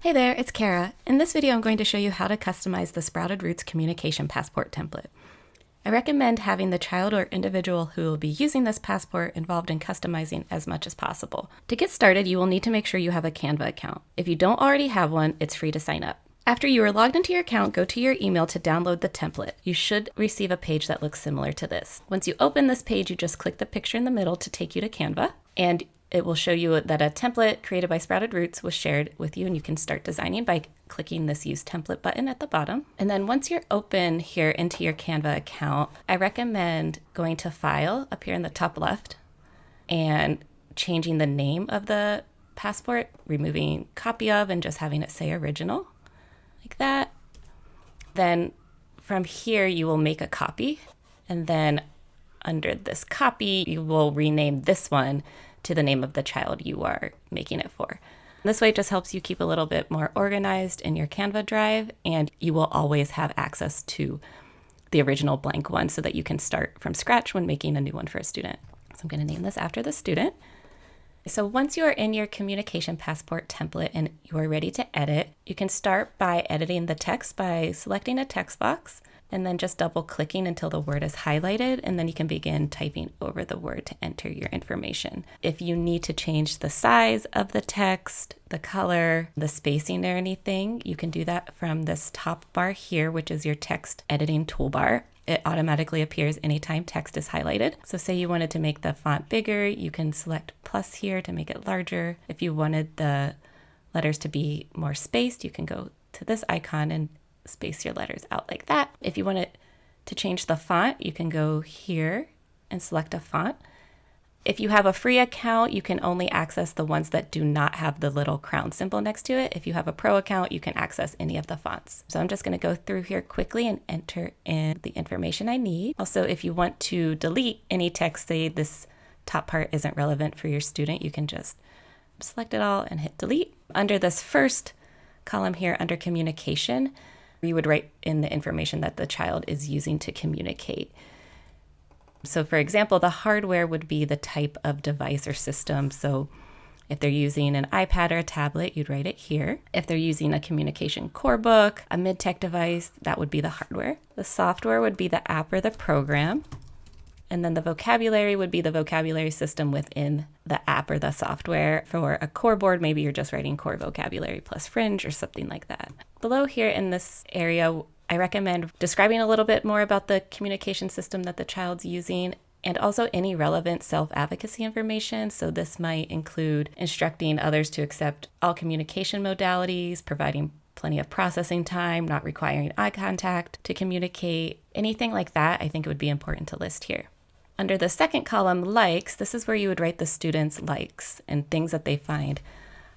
Hey there, it's Karah. In this video, I'm going to show you how to customize the Sprouted Roots Communication Passport template. I recommend having the child or individual who will be using this passport involved in customizing as much as possible. To get started, you will need to make sure you have a Canva account. If you don't already have one, it's free to sign up. After you are logged into your account, go to your email to download the template. You should receive a page that looks similar to this. Once you open this page, you just click the picture in the middle to take you to Canva, and it will show you that a template created by Sprouted Roots was shared with you, and you can start designing by clicking this Use Template button at the bottom. And then once you're open here into your Canva account, I recommend going to File up here in the top left and changing the name of the passport, removing Copy of and just having it say Original, like that. Then from here, you will make a copy, and then under this copy, you will rename this one to the name of the child you are making it for. This way it just helps you keep a little bit more organized in your Canva drive, and you will always have access to the original blank one so that you can start from scratch when making a new one for a student. So I'm going to name this after the student. So once you are in your Communication Passport template and you are ready to edit, you can start by editing the text by selecting a text box and then just double clicking until the word is highlighted, and then you can begin typing over the word to enter your information. If you need to change the size of the text, the color, the spacing or anything, you can do that from this top bar here, which is your text editing toolbar. It automatically appears anytime text is highlighted. So say you wanted to make the font bigger, you can select plus here to make it larger. If you wanted the letters to be more spaced, you can go to this icon and space your letters out like that. If you want it to change the font, you can go here and select a font. If you have a free account, you can only access the ones that do not have the little crown symbol next to it. If you have a pro account, you can access any of the fonts. So I'm just going to go through here quickly and enter in the information I need. Also, if you want to delete any text, say this top part isn't relevant for your student, you can just select it all and hit delete. Under this first column here under communication, you would write in the information that the child is using to communicate. So for example, the hardware would be the type of device or system. So if they're using an iPad or a tablet, you'd write it here. If they're using a communication core book, a mid-tech device, that would be the hardware. The software would be the app or the program. And then the vocabulary would be the vocabulary system within the app or the software. For a core board, maybe you're just writing core vocabulary plus fringe or something like that. Below here in this area, I recommend describing a little bit more about the communication system that the child's using and also any relevant self-advocacy information. So this might include instructing others to accept all communication modalities, providing plenty of processing time, not requiring eye contact to communicate, anything like that. I think it would be important to list here. Under the second column, likes, this is where you would write the students' likes and things that they find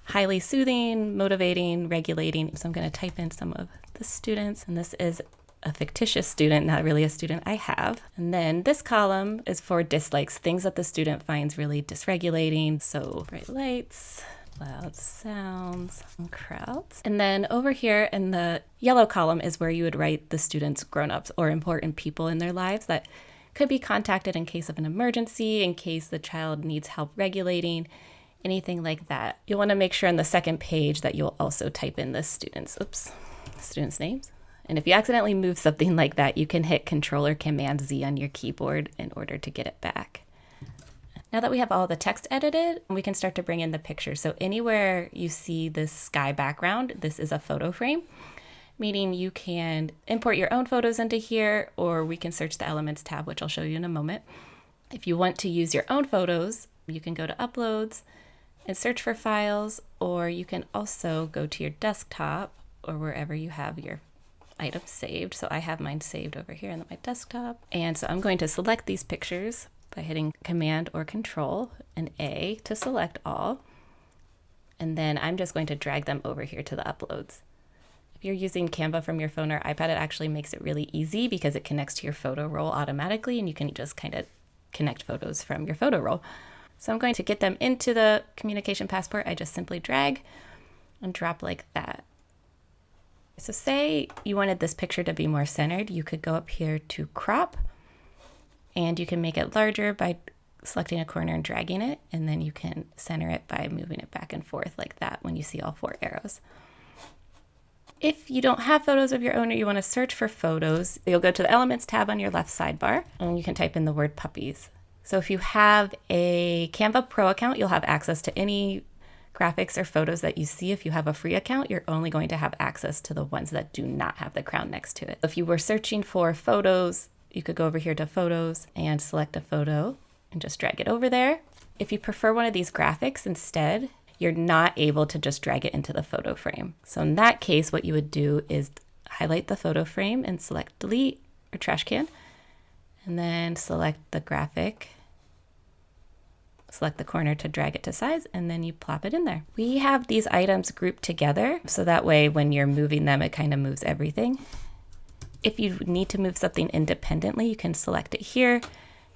highly soothing, motivating, regulating. So I'm going to type in some of the students, and this is a fictitious student, not really a student I have. And then this column is for dislikes, things that the student finds really dysregulating. So bright lights, loud sounds, and crowds. And then over here in the yellow column is where you would write the students' grown-ups or important people in their lives that could be contacted in case of an emergency, in case the child needs help regulating, anything like that. You'll want to make sure on the second page that you'll also type in the students' names. And if you accidentally move something like that, you can hit Control or Command Z on your keyboard in order to get it back. Now that we have all the text edited, we can start to bring in the picture. So anywhere you see this sky background, this is a photo frame, meaning you can import your own photos into here, or we can search the Elements tab, which I'll show you in a moment. If you want to use your own photos, you can go to Uploads and search for files, or you can also go to your desktop or wherever you have your items saved. So I have mine saved over here on my desktop. And so I'm going to select these pictures by hitting Command or Control and A to select all. And then I'm just going to drag them over here to the Uploads. If you're using Canva from your phone or iPad, it actually makes it really easy because it connects to your photo roll automatically, and you can just kind of connect photos from your photo roll. So I'm going to get them into the Communication Passport. I just simply drag and drop like that. So say you wanted this picture to be more centered, you could go up here to crop, and you can make it larger by selecting a corner and dragging it, and then you can center it by moving it back and forth like that when you see all four arrows. If you don't have photos of your own or you want to search for photos, you'll go to the Elements tab on your left sidebar and you can type in the word puppies. So if you have a Canva Pro account, you'll have access to any graphics or photos that you see. If you have a free account, you're only going to have access to the ones that do not have the crown next to it. If you were searching for photos, you could go over here to Photos and select a photo and just drag it over there. If you prefer one of these graphics instead, you're not able to just drag it into the photo frame. So in that case, what you would do is highlight the photo frame and select Delete or Trash Can, and then select the graphic, select the corner to drag it to size, and then you plop it in there. We have these items grouped together, so that way when you're moving them, it kind of moves everything. If you need to move something independently, you can select it here,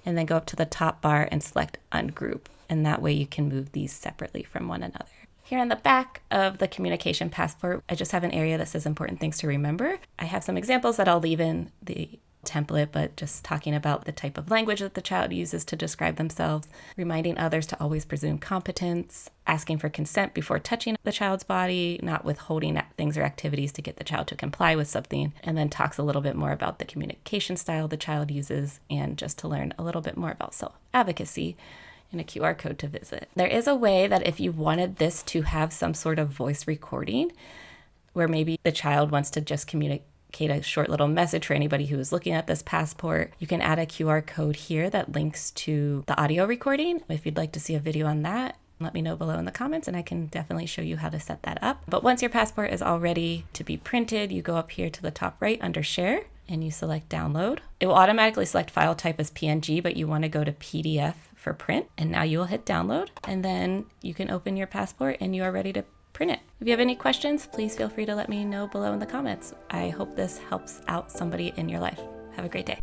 and then go up to the top bar and select Ungroup, and that way you can move these separately from one another. Here on the back of the communication passport, I just have an area that says important things to remember. I have some examples that I'll leave in the template, but just talking about the type of language that the child uses to describe themselves, reminding others to always presume competence, asking for consent before touching the child's body, not withholding things or activities to get the child to comply with something, and then talks a little bit more about the communication style the child uses, and just to learn a little bit more about self-advocacy and a QR code to visit. There is a way that if you wanted this to have some sort of voice recording, where maybe the child wants to just communicate a short little message for anybody who is looking at this passport, you can add a QR code here that links to the audio recording. If you'd like to see a video on that, let me know below in the comments and I can definitely show you how to set that up. But once your passport is all ready to be printed, you go up here to the top right under Share and you select Download. It will automatically select file type as PNG, but you want to go to PDF for print. And now you will hit Download, and then you can open your passport and you are ready to print it. If you have any questions, please feel free to let me know below in the comments. I hope this helps out somebody in your life. Have a great day.